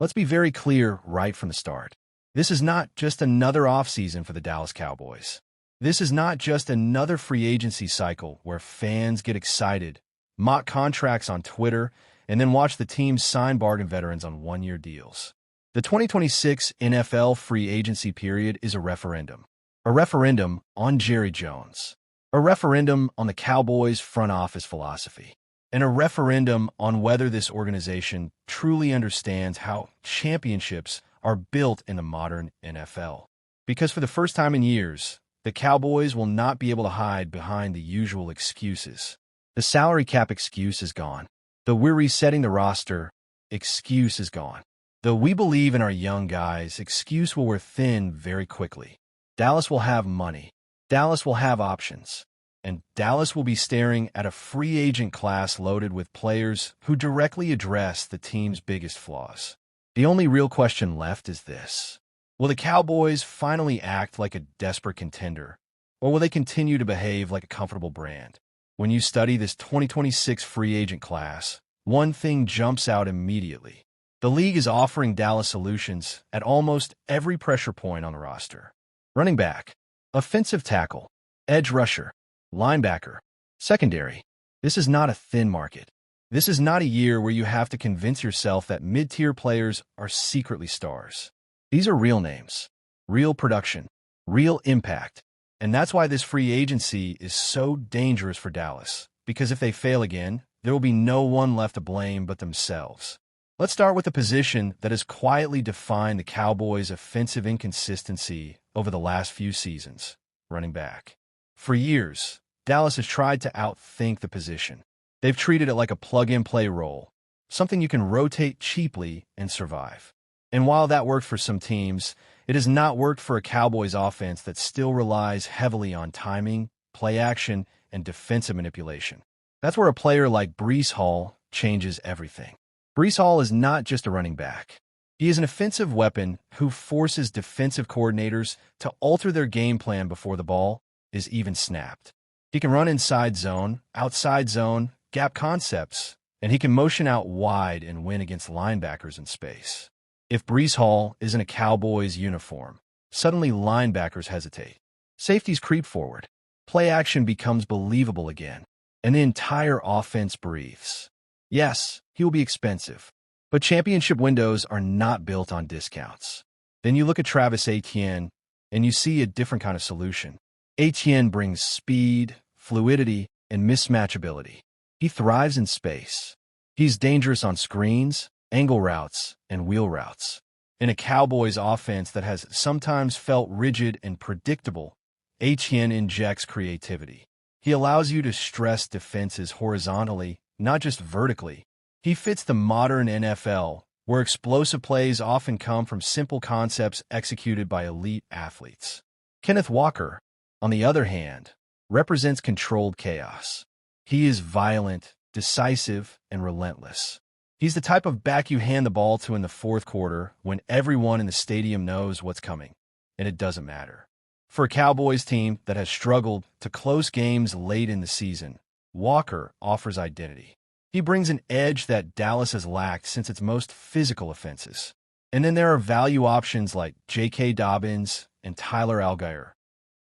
Let's be very clear right from the start. This is not just another offseason for the Dallas Cowboys. This is not just another free agency cycle where fans get excited, mock contracts on Twitter, and then watch the teams sign bargain veterans on one-year deals. The 2026 NFL free agency period is a referendum. A referendum on Jerry Jones. A referendum on the Cowboys' front office philosophy. And a referendum on whether this organization truly understands how championships are built in the modern NFL. Because for the first time in years, the Cowboys will not be able to hide behind the usual excuses. The salary cap excuse is gone. The "we're resetting the roster" excuse is gone. The "we believe in our young guys" excuse will wear thin very quickly. Dallas will have money. Dallas will have options. And Dallas will be staring at a free agent class loaded with players who directly address the team's biggest flaws. The only real question left is this. Will the Cowboys finally act like a desperate contender, or will they continue to behave like a comfortable brand? When you study this 2026 free agent class, one thing jumps out immediately. The league is offering Dallas solutions at almost every pressure point on the roster. Running back, offensive tackle, edge rusher, linebacker, secondary. This is not a thin market. This is not a year where you have to convince yourself that mid-tier players are secretly stars. These are real names, real production, real impact. And that's why this free agency is so dangerous for Dallas, because if they fail again, there will be no one left to blame but themselves. Let's start with a position that has quietly defined the Cowboys' offensive inconsistency over the last few seasons, running back. For years, Dallas has tried to outthink the position. They've treated it like a plug-and-play role, something you can rotate cheaply and survive. And while that worked for some teams, it has not worked for a Cowboys offense that still relies heavily on timing, play action, and defensive manipulation. That's where a player like Breece Hall changes everything. Breece Hall is not just a running back. He is an offensive weapon who forces defensive coordinators to alter their game plan before the ball is even snapped. He can run inside zone, outside zone, gap concepts, and he can motion out wide and win against linebackers in space. If Breece Hall is in a Cowboys uniform, suddenly linebackers hesitate. Safeties creep forward. Play action becomes believable again, and the entire offense breathes. Yes, he will be expensive, but championship windows are not built on discounts. Then you look at Travis Etienne, and you see a different kind of solution. Etienne brings speed, fluidity, and mismatchability. He thrives in space. He's dangerous on screens, angle routes, and wheel routes. In a Cowboys offense that has sometimes felt rigid and predictable, Etienne injects creativity. He allows you to stress defenses horizontally, not just vertically. He fits the modern NFL, where explosive plays often come from simple concepts executed by elite athletes. Kenneth Walker, on the other hand, represents controlled chaos. He is violent, decisive, and relentless. He's the type of back you hand the ball to in the fourth quarter when everyone in the stadium knows what's coming, and it doesn't matter. For a Cowboys team that has struggled to close games late in the season, Walker offers identity. He brings an edge that Dallas has lacked since its most physical offenses. And then there are value options like J.K. Dobbins and Tyler Allgeier,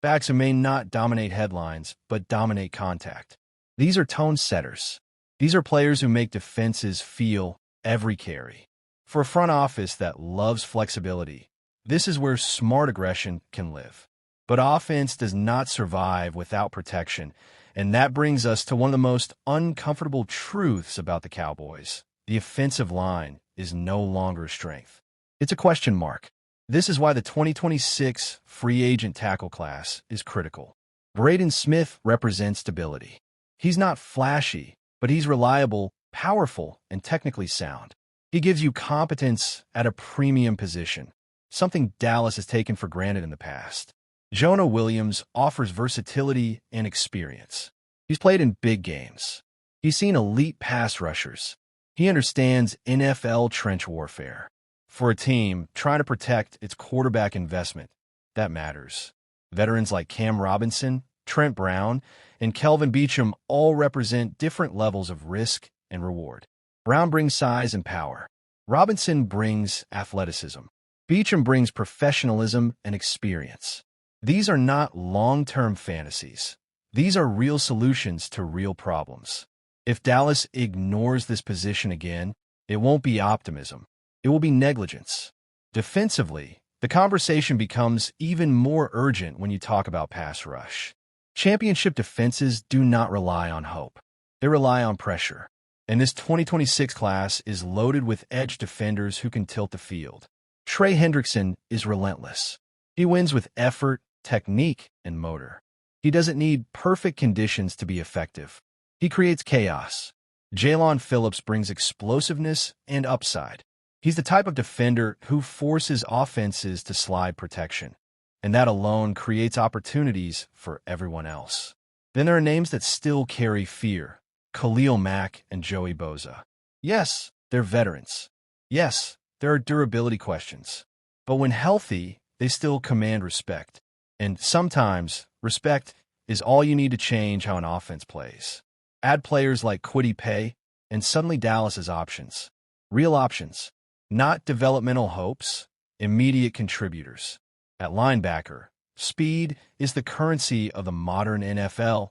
backs who may not dominate headlines, but dominate contact. These are tone setters. These are players who make defenses feel every carry. For a front office that loves flexibility, this is where smart aggression can live. But offense does not survive without protection, and that brings us to one of the most uncomfortable truths about the Cowboys. The offensive line is no longer a strength. It's a question mark. This is why the 2026 free agent tackle class is critical. Braden Smith represents stability. He's not flashy, but he's reliable, powerful, and technically sound. He gives you competence at a premium position, something Dallas has taken for granted in the past. Jonah Williams offers versatility and experience. He's played in big games. He's seen elite pass rushers. He understands NFL trench warfare. For a team trying to protect its quarterback investment, that matters. Veterans like Cam Robinson, Trent Brown, and Kelvin Beachum all represent different levels of risk and reward. Brown brings size and power. Robinson brings athleticism. Beacham brings professionalism and experience. These are not long-term fantasies. These are real solutions to real problems. If Dallas ignores this position again, it won't be optimism. It will be negligence. Defensively, the conversation becomes even more urgent when you talk about pass rush. Championship defenses do not rely on hope. They rely on pressure. And this 2026 class is loaded with edge defenders who can tilt the field. Trey Hendrickson is relentless. He wins with effort, technique, and motor. He doesn't need perfect conditions to be effective. He creates chaos. Jalen Phillips brings explosiveness and upside. He's the type of defender who forces offenses to slide protection, and that alone creates opportunities for everyone else. Then there are names that still carry fear: Khalil Mack and Joey Bosa. Yes, they're veterans. Yes, there are durability questions. But when healthy, they still command respect. And sometimes, respect is all you need to change how an offense plays. Add players like Kwity Paye, and suddenly Dallas has options. Real options. Not developmental hopes, immediate contributors. At linebacker, speed is the currency of the modern NFL,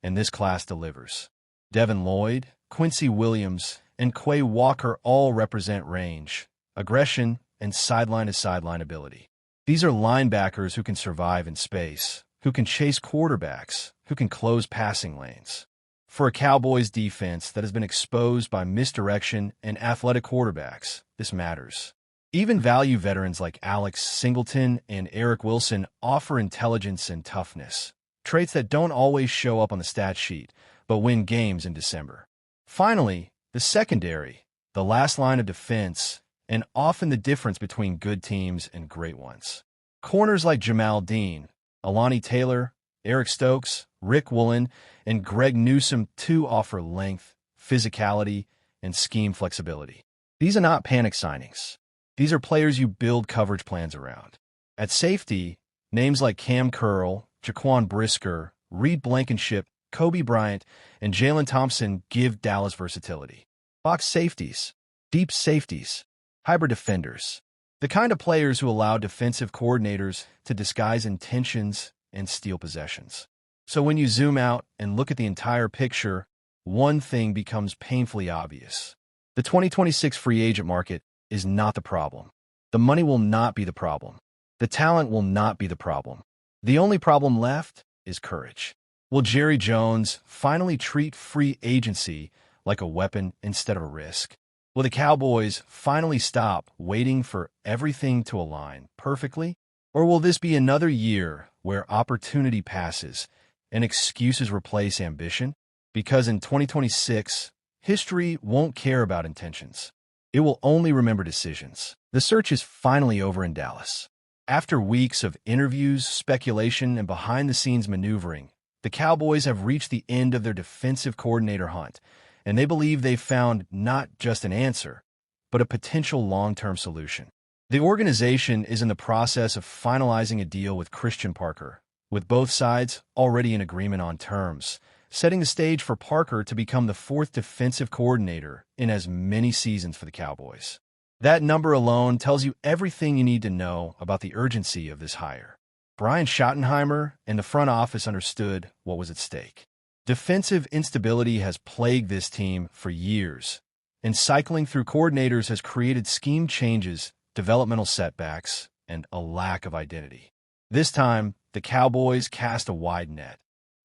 and this class delivers. Devin Lloyd, Quincy Williams, and Quay Walker all represent range, aggression, and sideline-to-sideline ability. These are linebackers who can survive in space, who can chase quarterbacks, who can close passing lanes. For a Cowboys defense that has been exposed by misdirection and athletic quarterbacks, this matters. Even value veterans like Alex Singleton and Eric Wilson offer intelligence and toughness, traits that don't always show up on the stat sheet, but win games in December. Finally, the secondary, the last line of defense, and often the difference between good teams and great ones. Corners like Jamal Dean, Alani Taylor, Eric Stokes, Rick Woolen, and Greg Newsome too offer length, physicality, and scheme flexibility. These are not panic signings. These are players you build coverage plans around. At safety, names like Cam Curl, Jaquan Brisker, Reed Blankenship, Kobe Bryant, and Jalen Thompson give Dallas versatility. Box safeties, deep safeties, hybrid defenders, the kind of players who allow defensive coordinators to disguise intentions and steal possessions. So when you zoom out and look at the entire picture, one thing becomes painfully obvious. The 2026 free agent market is not the problem. The money will not be the problem. The talent will not be the problem. The only problem left is courage. Will Jerry Jones finally treat free agency like a weapon instead of a risk? Will the Cowboys finally stop waiting for everything to align perfectly? Or will this be another year where opportunity passes and excuses replace ambition? Because in 2026, history won't care about intentions. It will only remember decisions. The search is finally over in Dallas. After weeks of interviews, speculation, and behind-the-scenes maneuvering, the Cowboys have reached the end of their defensive coordinator hunt, and they believe they've found not just an answer, but a potential long-term solution. The organization is in the process of finalizing a deal with Christian Parker, with both sides already in agreement on terms, setting the stage for Parker to become the fourth defensive coordinator in as many seasons for the Cowboys. That number alone tells you everything you need to know about the urgency of this hire. Brian Schottenheimer and the front office understood what was at stake. Defensive instability has plagued this team for years, and cycling through coordinators has created scheme changes, developmental setbacks, and a lack of identity. This time, the Cowboys cast a wide net,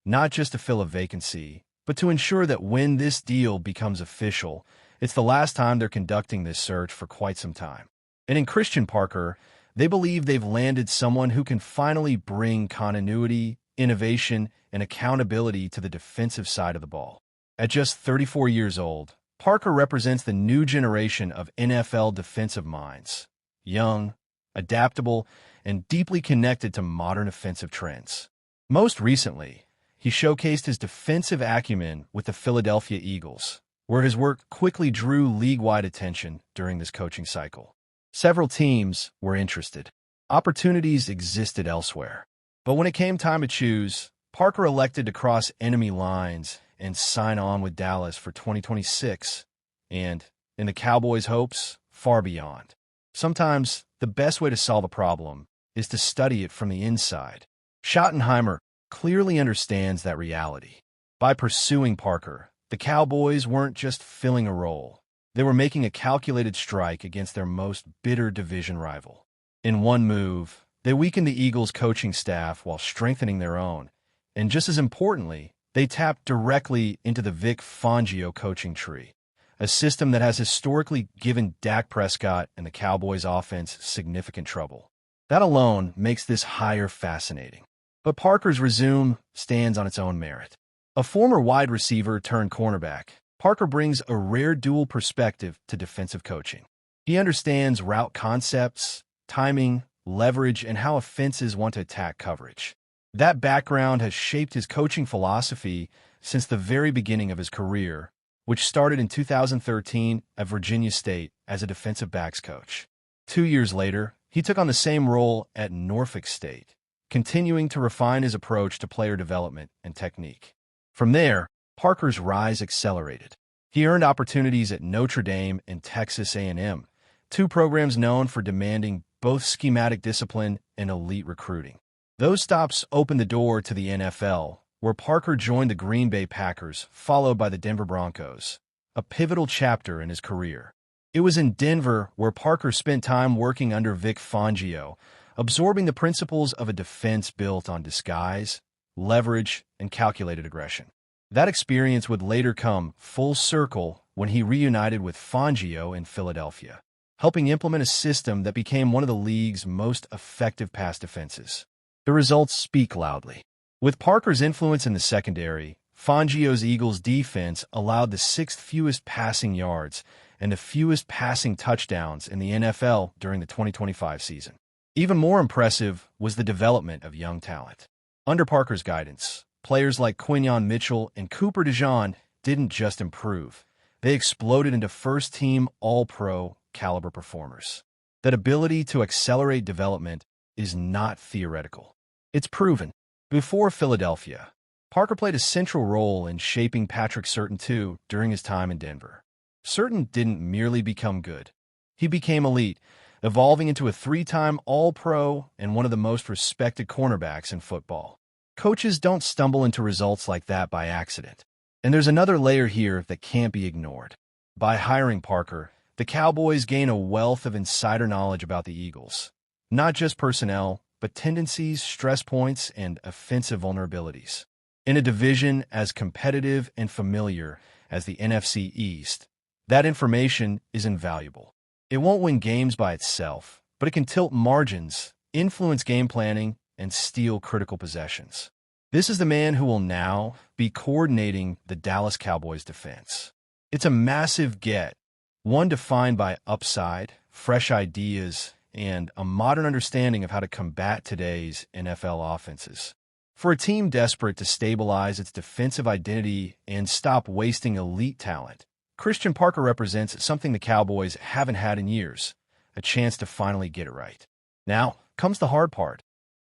not just to fill a vacancy, but to ensure that when this deal becomes official, it's the last time they're conducting this search for quite some time. And in Christian Parker, they believe they've landed someone who can finally bring continuity, innovation, and accountability to the defensive side of the ball. At just 34 years old, Parker represents the new generation of NFL defensive minds, young, adaptable, and deeply connected to modern offensive trends. Most recently, he showcased his defensive acumen with the Philadelphia Eagles, where his work quickly drew league-wide attention during this coaching cycle. Several teams were interested. Opportunities existed elsewhere. But when it came time to choose, Parker elected to cross enemy lines and sign on with Dallas for 2026, and, in the Cowboys' hopes, far beyond. Sometimes, the best way to solve a problem is to study it from the inside. Schottenheimer clearly understands that reality. By pursuing Parker, the Cowboys weren't just filling a role. They were making a calculated strike against their most bitter division rival. In one move, they weakened the Eagles' coaching staff while strengthening their own, and just as importantly, they tapped directly into the Vic Fangio coaching tree, a system that has historically given Dak Prescott and the Cowboys' offense significant trouble. That alone makes this hire fascinating. But Parker's resume stands on its own merit. A former wide receiver turned cornerback, Parker brings a rare dual perspective to defensive coaching. He understands route concepts, timing, leverage, and how offenses want to attack coverage. That background has shaped his coaching philosophy since the very beginning of his career, which started in 2013 at Virginia State as a defensive backs coach. 2 years later, he took on the same role at Norfolk State, continuing to refine his approach to player development and technique. From there, Parker's rise accelerated. He earned opportunities at Notre Dame and Texas A&M, two programs known for demanding both schematic discipline and elite recruiting. Those stops opened the door to the NFL, where Parker joined the Green Bay Packers, followed by the Denver Broncos, a pivotal chapter in his career. It was in Denver where Parker spent time working under Vic Fangio, absorbing the principles of a defense built on disguise, leverage, and calculated aggression. That experience would later come full circle when he reunited with Fangio in Philadelphia, helping implement a system that became one of the league's most effective pass defenses. The results speak loudly. With Parker's influence in the secondary, Fangio's Eagles defense allowed the sixth fewest passing yards and the fewest passing touchdowns in the NFL during the 2025 season. Even more impressive was the development of young talent. Under Parker's guidance, players like Quinyon Mitchell and Cooper DeJean didn't just improve. They exploded into first-team All-Pro caliber performers. That ability to accelerate development is not theoretical. It's proven. Before Philadelphia, Parker played a central role in shaping Patrick Surtain II during his time in Denver. Surtain didn't merely become good. He became elite, evolving into a 3-time All-Pro and one of the most respected cornerbacks in football. Coaches don't stumble into results like that by accident. And there's another layer here that can't be ignored. By hiring Parker, the Cowboys gain a wealth of insider knowledge about the Eagles. Not just personnel, but tendencies, stress points, and offensive vulnerabilities. In a division as competitive and familiar as the NFC East, that information is invaluable. It won't win games by itself, but it can tilt margins, influence game planning, and steal critical possessions. This is the man who will now be coordinating the Dallas Cowboys defense. It's a massive get, one defined by upside, fresh ideas, and a modern understanding of how to combat today's NFL offenses. For a team desperate to stabilize its defensive identity and stop wasting elite talent, Christian Parker represents something the Cowboys haven't had in years, a chance to finally get it right. Now comes the hard part,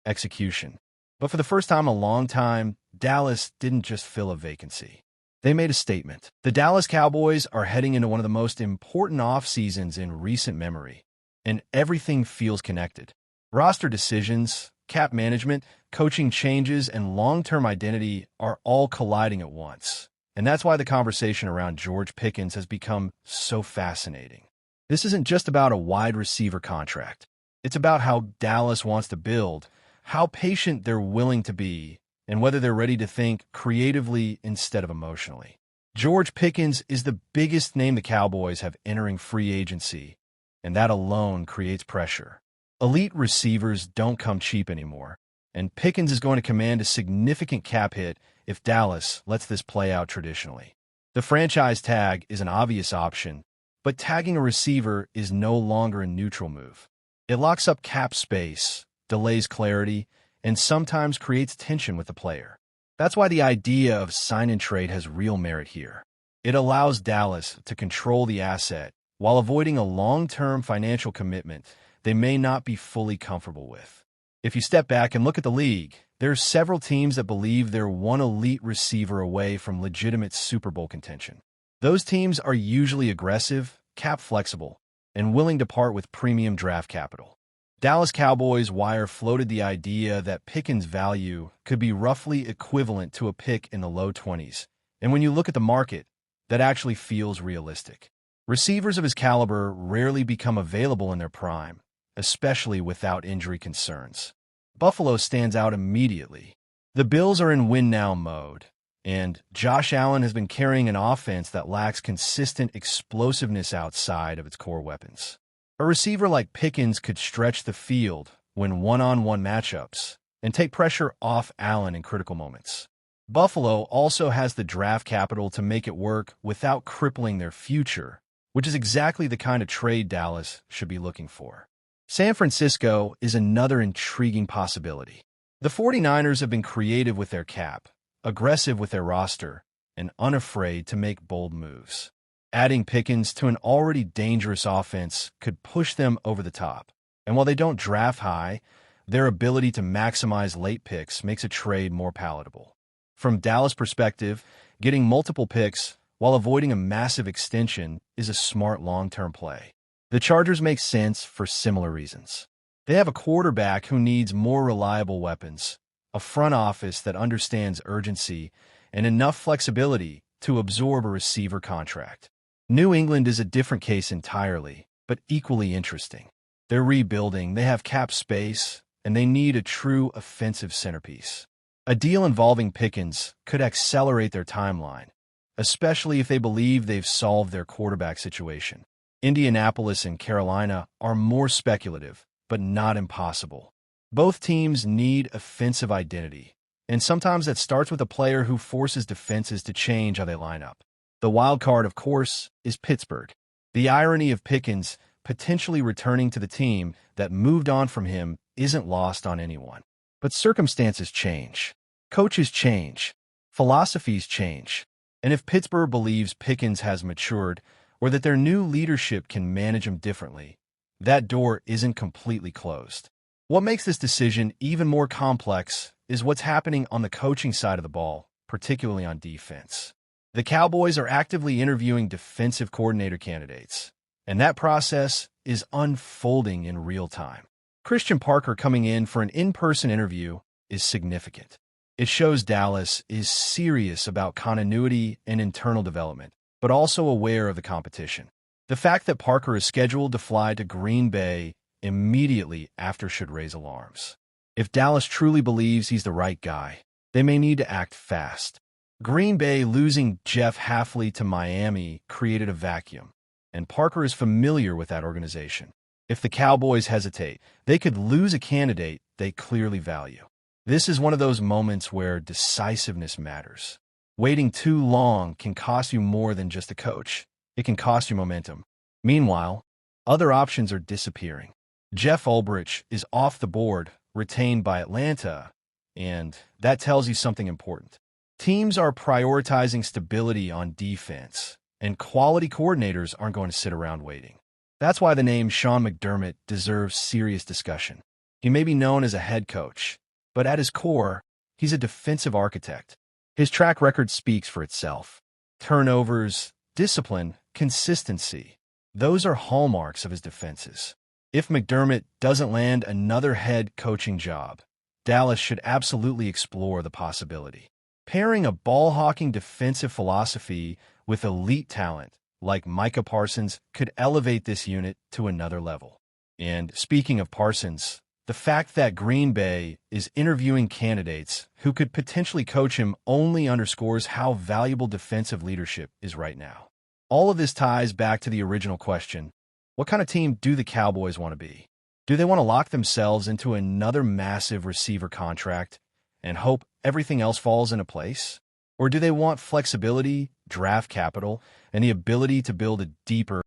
execution. But for the first time in a long time, Dallas didn't just fill a vacancy. They made a statement. The Dallas Cowboys are heading into one of the most important off-seasons in recent memory, and everything feels connected. Roster decisions, cap management, coaching changes, and long-term identity are all colliding at once. And that's why the conversation around George Pickens has become so fascinating. This isn't just about a wide receiver contract. It's about how Dallas wants to build, how patient they're willing to be, and whether they're ready to think creatively instead of emotionally. George Pickens is the biggest name the Cowboys have entering free agency, and that alone creates pressure. Elite receivers don't come cheap anymore, and Pickens is going to command a significant cap hit if Dallas lets this play out traditionally. The franchise tag is an obvious option, but tagging a receiver is no longer a neutral move. It locks up cap space, delays clarity, and sometimes creates tension with the player. That's why the idea of sign and trade has real merit here. It allows Dallas to control the asset while avoiding a long-term financial commitment they may not be fully comfortable with. If you step back and look at the league, there are several teams that believe they're one elite receiver away from legitimate Super Bowl contention. Those teams are usually aggressive, cap flexible, and willing to part with premium draft capital. Dallas Cowboys wire floated the idea that Pickens' value could be roughly equivalent to a pick in the low 20s, and when you look at the market, that actually feels realistic. Receivers of his caliber rarely become available in their prime, especially without injury concerns. Buffalo stands out immediately. The Bills are in win-now mode, and Josh Allen has been carrying an offense that lacks consistent explosiveness outside of its core weapons. A receiver like Pickens could stretch the field when one-on-one matchups and take pressure off Allen in critical moments. Buffalo also has the draft capital to make it work without crippling their future, which is exactly the kind of trade Dallas should be looking for. San Francisco is another intriguing possibility. The 49ers have been creative with their cap, aggressive with their roster, and unafraid to make bold moves. Adding Pickens to an already dangerous offense could push them over the top. And while they don't draft high, their ability to maximize late picks makes a trade more palatable. From Dallas' perspective, getting multiple picks while avoiding a massive extension is a smart long-term play. The Chargers make sense for similar reasons. They have a quarterback who needs more reliable weapons, a front office that understands urgency, and enough flexibility to absorb a receiver contract. New England is a different case entirely, but equally interesting. They're rebuilding, they have cap space, and they need a true offensive centerpiece. A deal involving Pickens could accelerate their timeline, especially if they believe they've solved their quarterback situation. Indianapolis and Carolina are more speculative, but not impossible. Both teams need offensive identity, and sometimes that starts with a player who forces defenses to change how they line up. The wild card, of course, is Pittsburgh. The irony of Pickens potentially returning to the team that moved on from him isn't lost on anyone. But circumstances change. Coaches change. Philosophies change. And if Pittsburgh believes Pickens has matured or that their new leadership can manage him differently, that door isn't completely closed. What makes this decision even more complex is what's happening on the coaching side of the ball, particularly on defense. The Cowboys are actively interviewing defensive coordinator candidates, and that process is unfolding in real time. Christian Parker coming in for an in-person interview is significant. It shows Dallas is serious about continuity and internal development, but also aware of the competition. The fact that Parker is scheduled to fly to Green Bay immediately after should raise alarms. If Dallas truly believes he's the right guy, they may need to act fast. Green Bay losing Jeff Hafley to Miami created a vacuum, and Parker is familiar with that organization. If the Cowboys hesitate, they could lose a candidate they clearly value. This is one of those moments where decisiveness matters. Waiting too long can cost you more than just a coach. It can cost you momentum. Meanwhile, other options are disappearing. Jeff Ulbrich is off the board, retained by Atlanta, and that tells you something important. Teams are prioritizing stability on defense, and quality coordinators aren't going to sit around waiting. That's why the name Sean McDermott deserves serious discussion. He may be known as a head coach, but at his core, he's a defensive architect. His track record speaks for itself. Turnovers, discipline, consistency. Those are hallmarks of his defenses. If McDermott doesn't land another head coaching job, Dallas should absolutely explore the possibility. Pairing a ball-hawking defensive philosophy with elite talent like Micah Parsons could elevate this unit to another level. And speaking of Parsons, the fact that Green Bay is interviewing candidates who could potentially coach him only underscores how valuable defensive leadership is right now. All of this ties back to the original question: what kind of team do the Cowboys want to be? Do they want to lock themselves into another massive receiver contract and hope everything else falls into place? Or do they want flexibility, draft capital, and the ability to build a deeper